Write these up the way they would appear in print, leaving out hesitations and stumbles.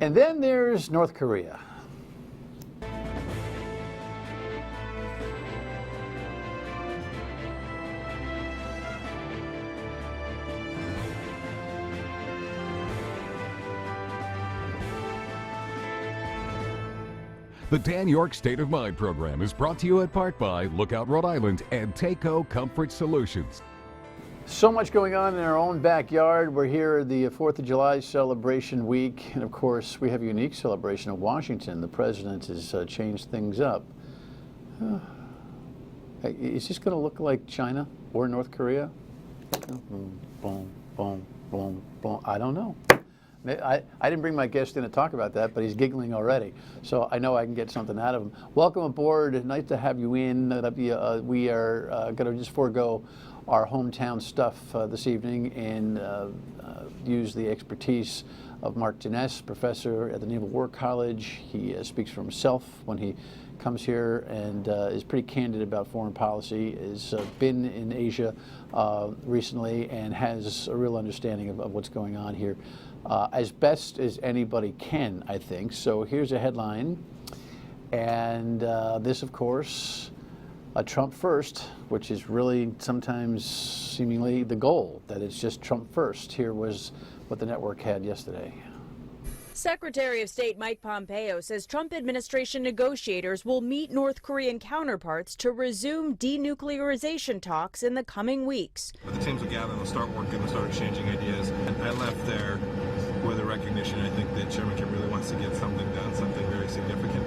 And then there's North Korea. The Dan York State of Mind program is brought to you in part by Lookout Rhode Island and Takeo Comfort Solutions. So much going on in our own backyard. We're here the 4th of July celebration week, and of course we have a unique celebration in Washington. The president has changed things up. Is this going to look like China or North Korea? Boom, boom, boom, boom, boom. I don't know. I didn't bring my guest in to talk about that, but he's giggling already. So I know I can get something out of him. Welcome aboard. Nice to have you in. We are going to just forego our hometown stuff this evening and use the expertise of Marc Genest, professor at the Naval War College. He speaks for himself when he comes here and is pretty candid about foreign policy, has been in Asia recently and has a real understanding of what's going on here. As best as anybody can, I think. So here's a headline, and this, of course, a Trump first, which is really sometimes seemingly the goal, that it's just Trump first. Here was what the network had yesterday. Secretary of State Mike Pompeo says Trump administration negotiators will meet North Korean counterparts to resume denuclearization talks in the coming weeks. The teams will gather, they'll start working, they'll start exchanging ideas. And I left there with a recognition. I think that Chairman Kim really wants to get something done, something very significant.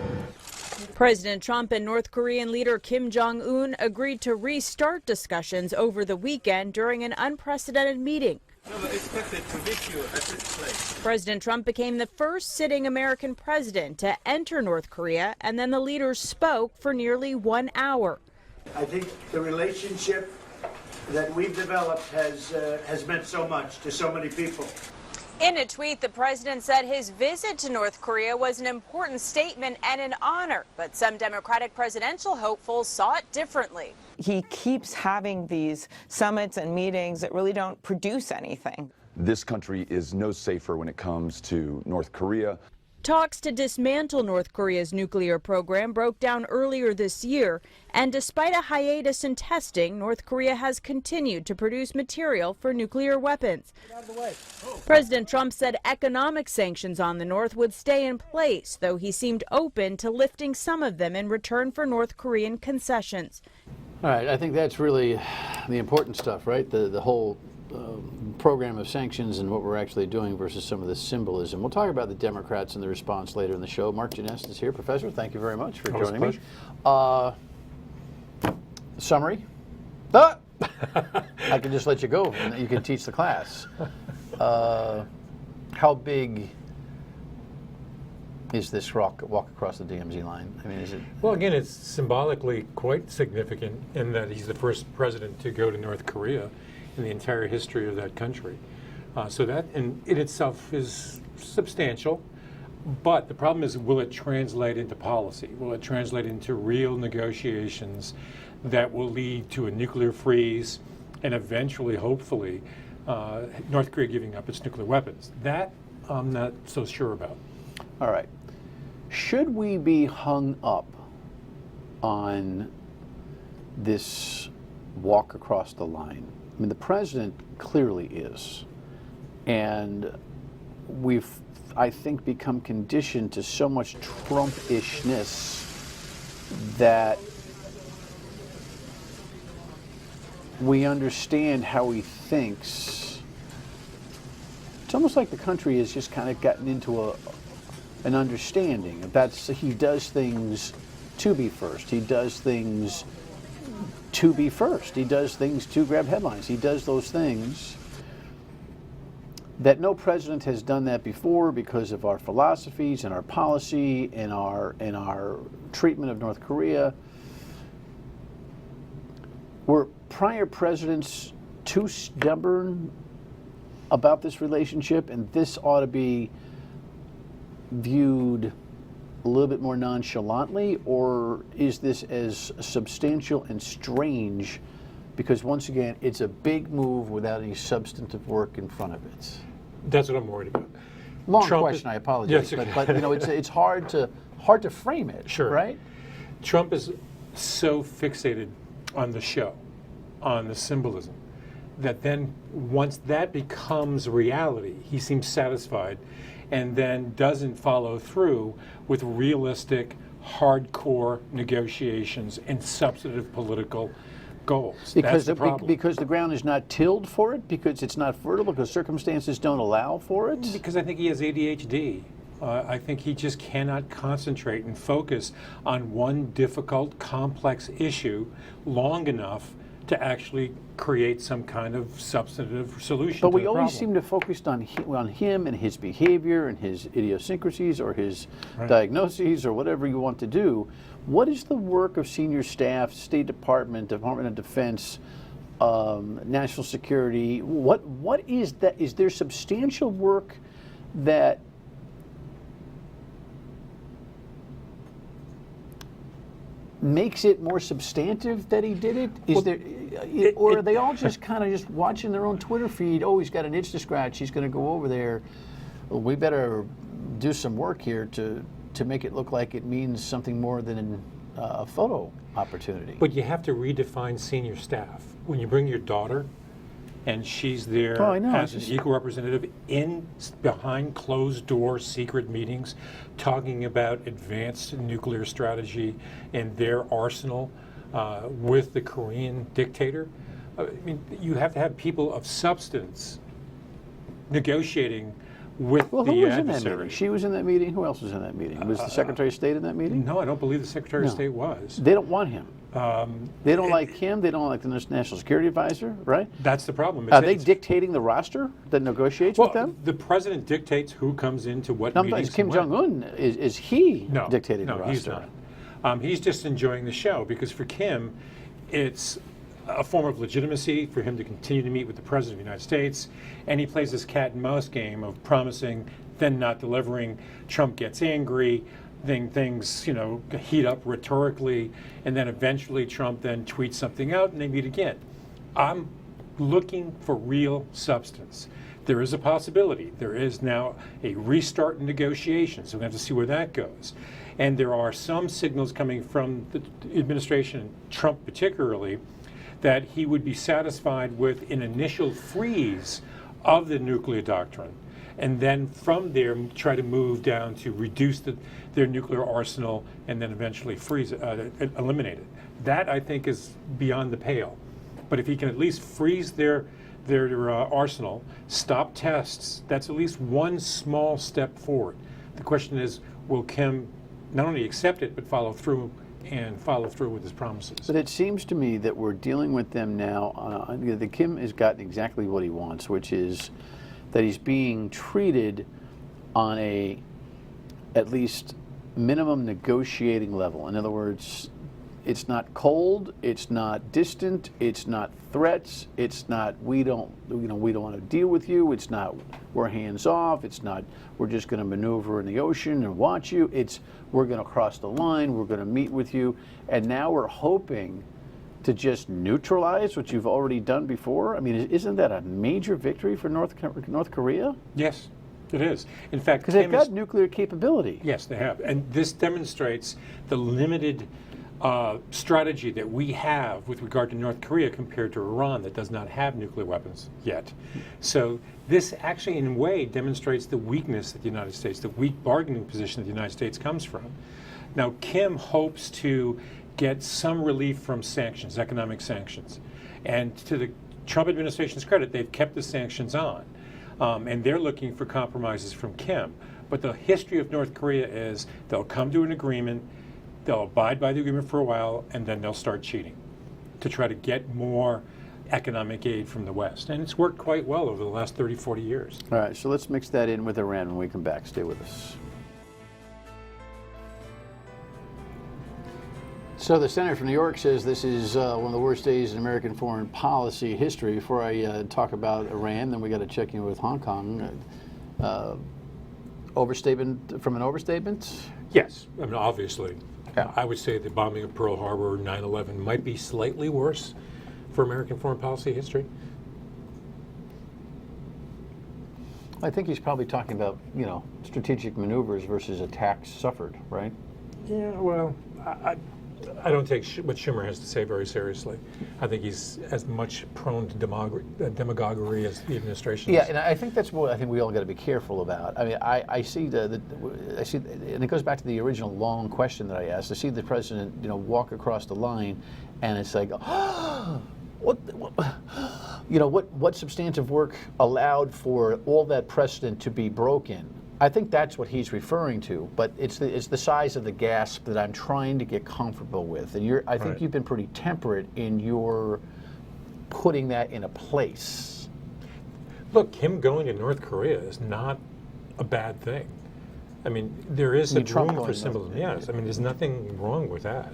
President Trump and North Korean leader Kim Jong-un agreed to restart discussions over the weekend during an unprecedented meeting. President Trump became the first sitting American president to enter North Korea, and then the leaders spoke for nearly 1 hour. I think the relationship that we've developed has meant so much to so many people. In a tweet, the president said his visit to North Korea was an important statement and an honor, but some Democratic presidential hopefuls saw it differently. He keeps having these summits and meetings that really don't produce anything. This country is no safer when it comes to North Korea. Talks to dismantle North Korea's nuclear program broke down earlier this year, and despite a hiatus in testing, North Korea has continued to produce material for nuclear weapons. President Trump said economic sanctions on the North would stay in place, though he seemed open to lifting some of them in return for North Korean concessions. All right, I think that's really the important stuff, right? The whole program of sanctions and what we're actually doing versus some of the symbolism. We'll talk about the Democrats and the response later in the show. Marc Genest is here. Professor, thank you very much for joining me. Summary? I can just let you go and you can teach the class. How big is this walk across the DMZ line? I mean, is it? Well, again, it's symbolically quite significant in that he's the first president to go to North Korea in the entire history of that country. So that in itself is substantial, but the problem is, will it translate into policy? Will it translate into real negotiations that will lead to a nuclear freeze and eventually, hopefully, North Korea giving up its nuclear weapons? That I'm not so sure about. All right. Should we be hung up on this walk across the line? I mean, the president clearly is. And we've, I think, become conditioned to so much Trump-ishness that we understand how he thinks. It's almost like the country has just kind of gotten into an understanding. That's, he does things to be first. He does things to be first. He does things to grab headlines. He does those things that no president has done that before because of our philosophies and our policy and our treatment of North Korea. Were prior presidents too stubborn about this relationship, and this ought to be viewed a little bit more nonchalantly, or is this as substantial and strange because, once again, it's a big move without any substantive work in front of it? That's what I'm worried about. Long Trump question. is- I apologize, Yes, but you know, it's hard to frame it. Sure. Right. Trump is so fixated on the show, on the symbolism, that then once that becomes reality, he seems satisfied and then doesn't follow through with realistic, hardcore negotiations and substantive political goals. That's the problem. Because the ground is not tilled for it, because it's not fertile, because circumstances don't allow for it. Because I think he has ADHD. I think he just cannot concentrate and focus on one difficult, complex issue long enough to actually create some kind of substantive solution But to we the always problem. seem to focus on him and his behavior and his idiosyncrasies or his Right. diagnoses or whatever you want to do. What is the work of senior staff, State Department, Department of Defense, National Security? What is that? Is there substantial work that makes it more substantive that he did it? Is there, or are they all just kind of just watching their own Twitter feed? Oh, he's got an itch to scratch. He's going to go over there. Well, we better do some work here to make it look like it means something more than a photo opportunity. But you have to redefine senior staff. When you bring your daughter and she's there Oh, I know. as an equal representative behind closed door secret meetings talking about advanced nuclear strategy and their arsenal with the Korean dictator, I mean, you have to have people of substance negotiating with Well, the who was in that adversary. meeting? She was in that meeting. Who else was in that meeting? Was the Secretary of State in that meeting? No, I don't believe the Secretary of No. State was. They don't want him. They don't like him. They don't like the National Security Advisor, right? That's the problem. Are they dictating the roster that negotiates Well, with them? the president dictates who comes into what No, meetings. but Kim and when. Jong-un, is he No, dictating the no, roster? he's not. He's just enjoying the show because for Kim, it's a form of legitimacy for him to continue to meet with the president of the United States, and he plays this cat and mouse game of promising, then not delivering. Trump gets angry, then things heat up rhetorically, and then eventually Trump then tweets something out, and they meet again. I'm looking for real substance. There is a possibility. There is now a restart in negotiations, so we have to see where that goes. And there are some signals coming from the administration, Trump particularly, that he would be satisfied with an initial freeze of the nuclear doctrine, and then from there try to move down to reduce their nuclear arsenal and then eventually eliminate it. That, I think, is beyond the pale. But if he can at least freeze their arsenal, stop tests, that's at least one small step forward. The question is, will Kim not only accept it, but follow through with his promises? But it seems to me that we're dealing with them now. The Kim has gotten exactly what he wants, which is that he's being treated on a at least minimum negotiating level. In other words, it's not cold, it's not distant, it's not threats, it's not we don't want to deal with you, it's not we're hands off, it's not we're just going to maneuver in the ocean and watch you, it's we're going to cross the line, we're going to meet with you, and now we're hoping to just neutralize what you've already done before. I mean, isn't that a major victory for North Korea? Yes, it is. In fact, Because they've got nuclear capability. Yes, they have. And this demonstrates the limited strategy that we have with regard to North Korea compared to Iran that does not have nuclear weapons yet. So this actually, in a way, demonstrates the weakness that the United States, the weak bargaining position that the United States comes from. Now, Kim hopes to get some relief from sanctions, economic sanctions. And to the Trump administration's credit, they've kept the sanctions on. And they're looking for compromises from Kim. But the history of North Korea is they'll come to an agreement, they'll abide by the agreement for a while, and then they'll start cheating to try to get more economic aid from the West. And it's worked quite well over the last 30, 40 years. All right, so let's mix that in with Iran when we come back. Stay with us. So the senator from New York says this is one of the worst days in American foreign policy history. Before I talk about Iran, then we got to check in with Hong Kong. Overstatement from an overstatement? Yes, I mean, obviously. Yeah. I would say the bombing of Pearl Harbor, 9/11 might be slightly worse for American foreign policy history. I think he's probably talking about, strategic maneuvers versus attacks suffered, right? Yeah, well, I don't take what Schumer has to say very seriously. I think he's as much prone to demagoguery as the administration is. Yeah, and I think that's what I think we all got to be careful about. I mean, I see I see, and it goes back to the original long question that I asked. I see the president, walk across the line, and it's like, what substantive work allowed for all that precedent to be broken? I think that's what he's referring to, but it's the size of the gasp that I'm trying to get comfortable with. And I think you've been pretty temperate in your putting that in a place. Look, him going to North Korea is not a bad thing. I mean, there is a room for symbolism. Yes, I mean, there's nothing wrong with that.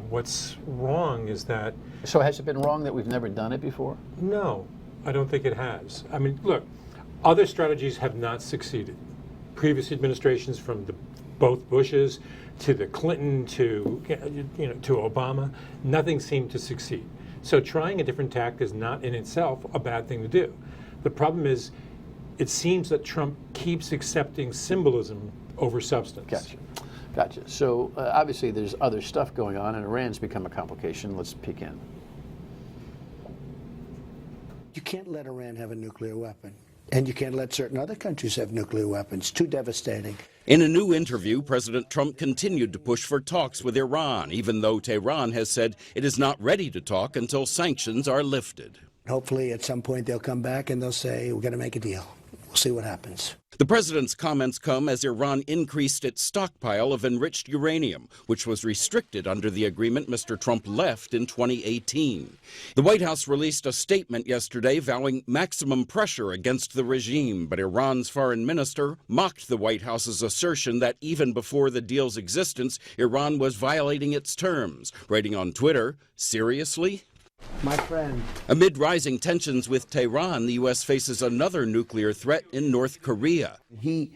What's wrong is that... So has it been wrong that we've never done it before? No, I don't think it has. I mean, look, other strategies have not succeeded. Previous administrations, from both Bushes to the Clinton to Obama, nothing seemed to succeed. So trying a different tack is not in itself a bad thing to do. The problem is, it seems that Trump keeps accepting symbolism over substance. Gotcha. So obviously there's other stuff going on, and Iran's become a complication. Let's peek in. You can't let Iran have a nuclear weapon. And you can't let certain other countries have nuclear weapons. Too devastating. In a new interview, President Trump continued to push for talks with Iran, even though Tehran has said it is not ready to talk until sanctions are lifted. Hopefully at some point they'll come back and they'll say, we're going to make a deal. We'll see what happens. The president's comments come as Iran increased its stockpile of enriched uranium, which was restricted under the agreement Mr. Trump left in 2018. The White House released a statement yesterday vowing maximum pressure against the regime, but Iran's foreign minister mocked the White House's assertion that even before the deal's existence, Iran was violating its terms, writing on Twitter, "Seriously?" My friend. Amid rising tensions with Tehran, the U.S. faces another nuclear threat in North Korea. He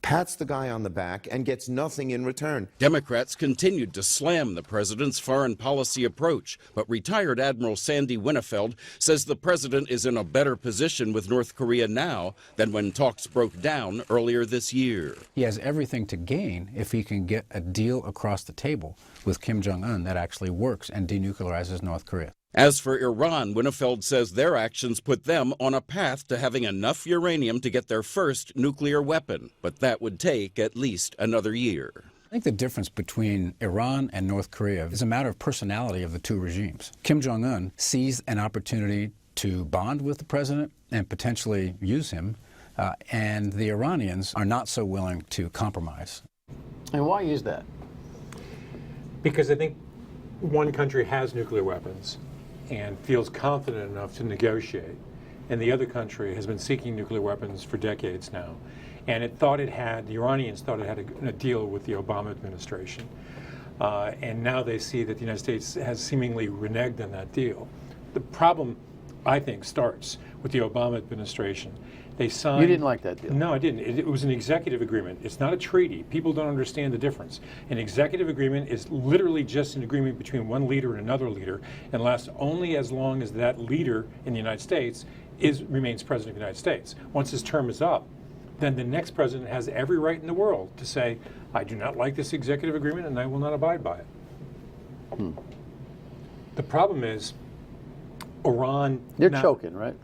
pats the guy on the back and gets nothing in return. Democrats continued to slam the president's foreign policy approach, but retired Admiral Sandy Winnefeld says the president is in a better position with North Korea now than when talks broke down earlier this year. He has everything to gain if he can get a deal across the table with Kim Jong-un that actually works and denuclearizes North Korea. As for Iran, Winnefeld says their actions put them on a path to having enough uranium to get their first nuclear weapon, but that would take at least another year. I think the difference between Iran and North Korea is a matter of personality of the two regimes. Kim Jong-un sees an opportunity to bond with the president and potentially use him, and the Iranians are not so willing to compromise. And why is that? Because I think one country has nuclear weapons and feels confident enough to negotiate, and the other country has been seeking nuclear weapons for decades now, and the Iranians thought it had a deal with the Obama administration, and now they see that the United States has seemingly reneged on that deal. The problem, I think, starts with the Obama administration. They signed... You didn't like that deal? No, I didn't. It was an executive agreement. It's not a treaty. People don't understand the difference. An executive agreement is literally just an agreement between one leader and another leader, and lasts only as long as that leader in the United States remains president of the United States. Once his term is up, then the next president has every right in the world to say, I do not like this executive agreement and I will not abide by it. The problem is, Iran... They're choking, right?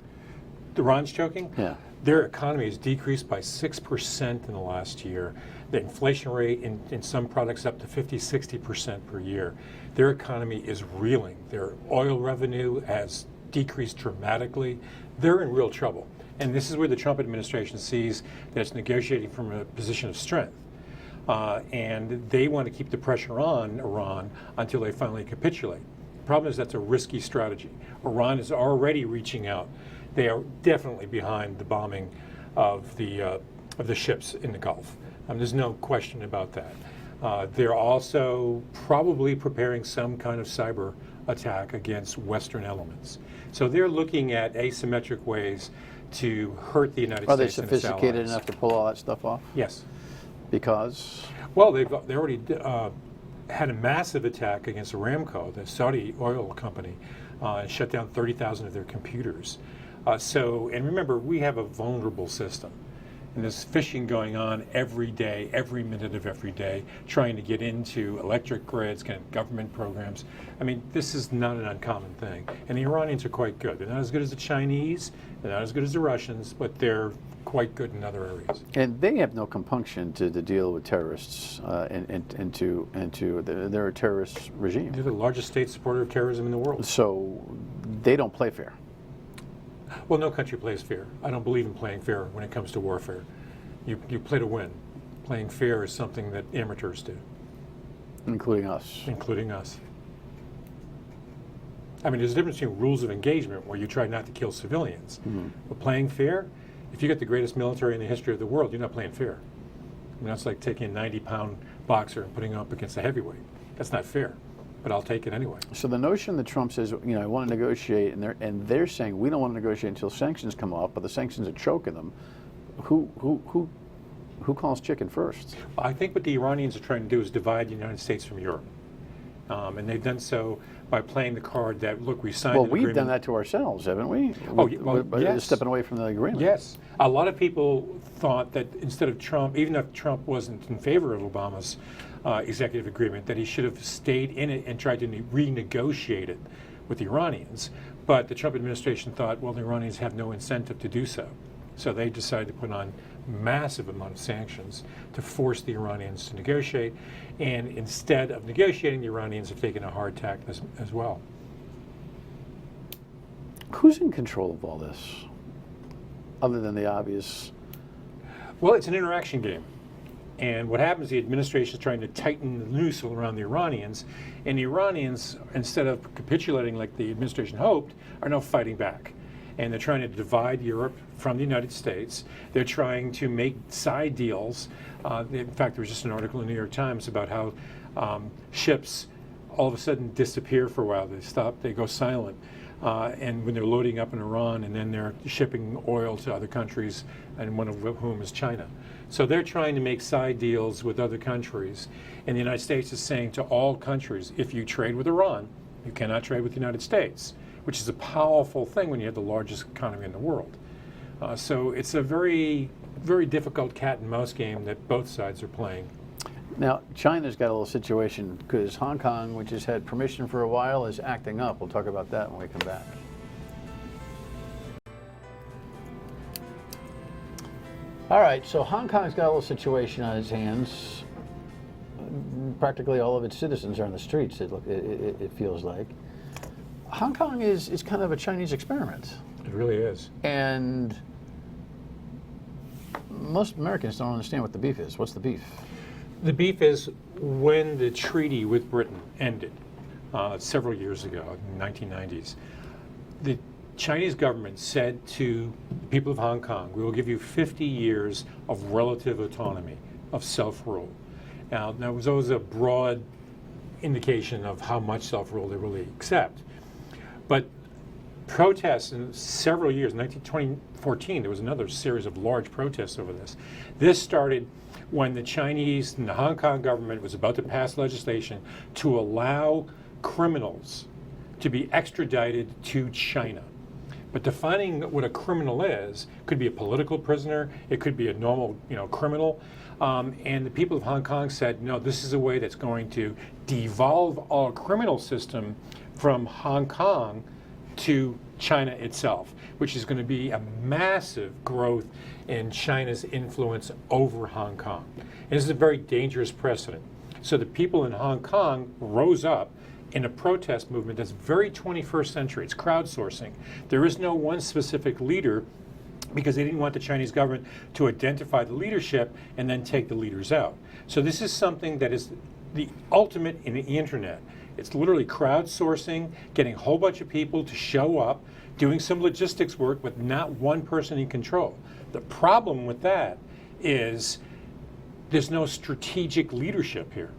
Iran's choking? Yeah. Their economy has decreased by 6% in the last year. The inflation rate in some products up to 50–60% per year. Their economy is reeling. Their oil revenue has decreased dramatically. They're in real trouble. And this is where the Trump administration sees that it's negotiating from a position of strength. And they want to keep the pressure on Iran until they finally capitulate. The problem is that's a risky strategy. Iran is already reaching out. They are definitely behind the bombing of the ships in the Gulf. There's no question about that. They're also probably preparing some kind of cyber attack against Western elements. So they're looking at asymmetric ways to hurt the United States. Are they sophisticated enough to pull all that stuff off? Yes. Because? Well, they already had a massive attack against Aramco, the Saudi oil company, and shut down 30,000 of their computers. And remember, we have a vulnerable system. And there's fishing going on every day, every minute of every day, trying to get into electric grids, government programs. I mean, this is not an uncommon thing. And the Iranians are quite good. They're not as good as the Chinese, they're not as good as the Russians, but they're quite good in other areas. And they have no compunction to deal with terrorists they're a terrorist regime. They're the largest state supporter of terrorism in the world. So they don't play fair. Well, no country plays fair. I don't believe in playing fair when it comes to warfare. You play to win. Playing fair is something that amateurs do. Including us. Including us. I mean, there's a difference between rules of engagement where you try not to kill civilians. But playing fair, if you get the greatest military in the history of the world, you're not playing fair. I mean, that's like taking a 90-pound boxer and putting him up against a heavyweight. That's not fair. But I'll take it anyway. So the notion that Trump says, I want to negotiate, and they're saying we don't want to negotiate until sanctions come off, but the sanctions are choking them. Who calls chicken first? I think what the Iranians are trying to do is divide the United States from Europe, and they've done so by playing the card that, look, we signed. Well, we've done that to ourselves, haven't we? Yes. Stepping away from the agreement. Yes. A lot of people thought that instead of Trump, even if Trump wasn't in favor of Obama's executive agreement, that he should have stayed in it and tried to renegotiate it with the Iranians. But the Trump administration thought, well, the Iranians have no incentive to do so. So they decided to put on massive amount of sanctions to force the Iranians to negotiate. And instead of negotiating, the Iranians have taken a hard tack as well. Who's in control of all this, other than the obvious? Well, it's an interaction game. And what happens, the administration is trying to tighten the noose around the Iranians, and the Iranians, instead of capitulating like the administration hoped, are now fighting back. And they're trying to divide Europe from the United States. They're trying to make side deals. In fact, there was just an article in the New York Times about how ships all of a sudden disappear for a while. They stop, they go silent. And when they're loading up in Iran, and then they're shipping oil to other countries, and one of whom is China. So they're trying to make side deals with other countries. And the United States is saying to all countries, if you trade with Iran, you cannot trade with the United States, which is a powerful thing when you have the largest economy in the world. So it's a very, very difficult cat and mouse game that both sides are playing. Now, China's got a little situation because Hong Kong, which has had permission for a while, is acting up. We'll talk about that when we come back. All right, so Hong Kong's got a little situation on its hands. Practically all of its citizens are on the streets, it feels like. Hong Kong is kind of a Chinese experiment. It really is. And most Americans don't understand what the beef is. What's the beef? The beef is when the treaty with Britain ended several years ago, in the 1990s, the Chinese government said to the people of Hong Kong, we will give you 50 years of relative autonomy, of self-rule. Now, that was always a broad indication of how much self-rule they really accept. But protests in several years, 2014, there was another series of large protests over this. This started when the Chinese and the Hong Kong government was about to pass legislation to allow criminals to be extradited to China. But defining what a criminal is could be a political prisoner, it could be a normal, criminal. And the people of Hong Kong said, no, this is a way that's going to devolve our criminal system from Hong Kong to China itself, which is going to be a massive growth in China's influence over Hong Kong. And this is a very dangerous precedent. So the people in Hong Kong rose up in a protest movement that's very 21st century. It's crowdsourcing. There is no one specific leader because they didn't want the Chinese government to identify the leadership and then take the leaders out. So this is something that is the ultimate in the internet. It's literally crowdsourcing, getting a whole bunch of people to show up, doing some logistics work with not one person in control. The problem with that is there's no strategic leadership here.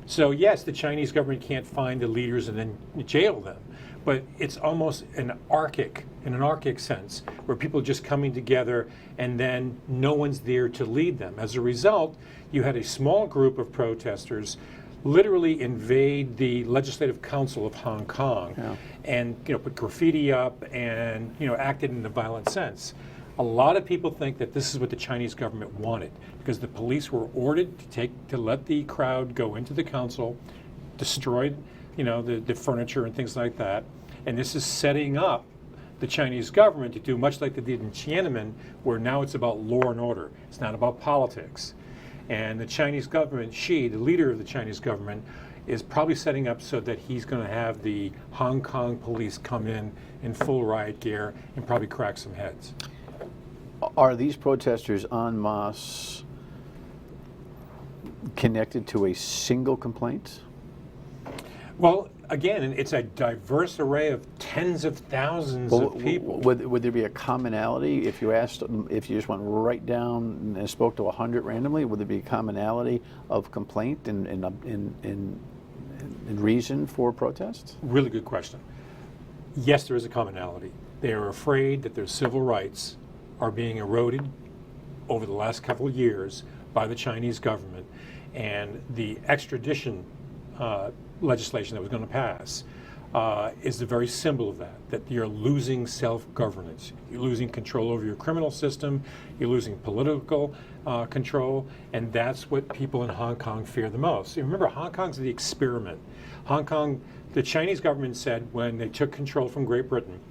So yes, the Chinese government can't find the leaders and then jail them, but it's almost in an archaic sense, where people are just coming together and then no one's there to lead them. As a result, you had a small group of protesters literally invade the Legislative Council of Hong Kong and put graffiti up and acted in a violent sense. A lot of people think that this is what the Chinese government wanted, because the police were ordered to let the crowd go into the council, destroy, the furniture and things like that. And this is setting up the Chinese government to do much like they did in Tiananmen, where now it's about law and order. It's not about politics. And the Chinese government, Xi, the leader of the Chinese government, is probably setting up so that he's going to have the Hong Kong police come in full riot gear and probably crack some heads. Are these protesters en masse connected to a single complaint? Well, again, it's a diverse array of tens of thousands of people. Would there be a commonality if you just went right down and spoke to 100 randomly? Would there be a commonality of complaint and reason for protest? Really good question. Yes, there is a commonality. They are afraid that their civil rights are being eroded over the last couple of years by the Chinese government, and the extradition legislation that was going to pass is the very symbol of that you're losing self-governance. You're losing control over your criminal system, you're losing political control, and that's what people in Hong Kong fear the most. Remember, Hong Kong's the experiment. Hong Kong, the Chinese government said when they took control from Great Britain,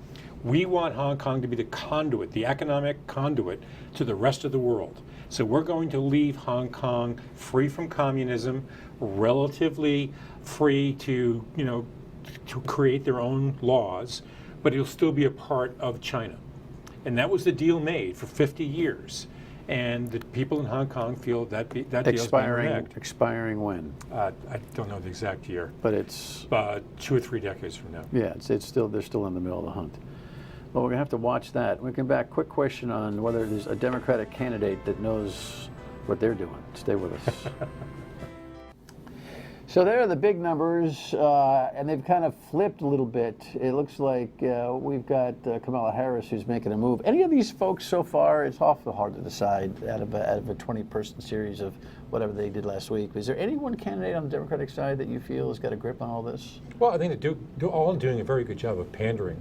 we want Hong Kong to be the conduit, the economic conduit to the rest of the world. So we're going to leave Hong Kong free from communism, relatively free to create their own laws, but it'll still be a part of China. And that was the deal made for 50 years. And the people in Hong Kong feel that deal is being reneged. Expiring when? I don't know the exact year. But it's 2 or 3 decades from now. Yeah, it's still, they're still in the middle of the hunt. Well, we're going to have to watch that. When we come back, quick question on whether there's a Democratic candidate that knows what they're doing. Stay with us. So there are the big numbers, and they've kind of flipped a little bit. It looks like we've got Kamala Harris who's making a move. Any of these folks so far, it's awful hard to decide out of a 20-person series of whatever they did last week. Is there any one candidate on the Democratic side that you feel has got a grip on all this? Well, I think they're all doing a very good job of pandering.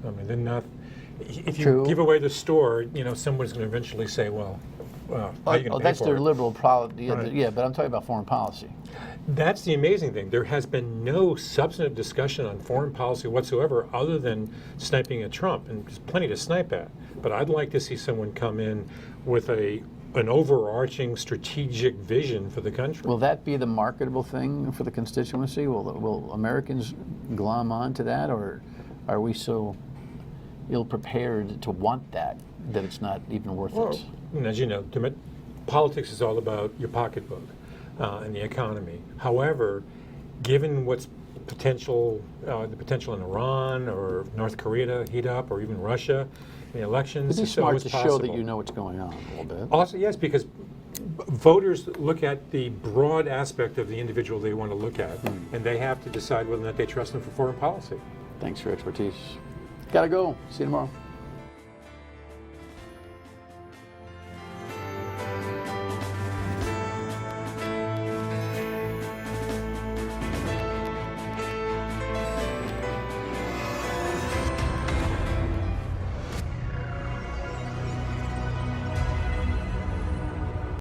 I mean, they're not. If you True. give away the store, someone's going to eventually say, "Well, how are you going to pay that's for their it?" liberal policy. Right. Yeah, but I'm talking about foreign policy. That's the amazing thing. There has been no substantive discussion on foreign policy whatsoever other than sniping at Trump, and there's plenty to snipe at. But I'd like to see someone come in with an overarching strategic vision for the country. Will that be the marketable thing for the constituency? Will Americans glom on to that, or are we so ill-prepared to want that it's not even worth it? And as you know, politics is all about your pocketbook and the economy. However, given what's the potential in Iran or North Korea to heat up, or even Russia, in the elections, it's smart to show that you know what's going on a little bit. Also, yes, because voters look at the broad aspect of the individual they want to look at, and they have to decide whether or not they trust them for foreign policy. Thanks for your expertise. Gotta go. See you tomorrow.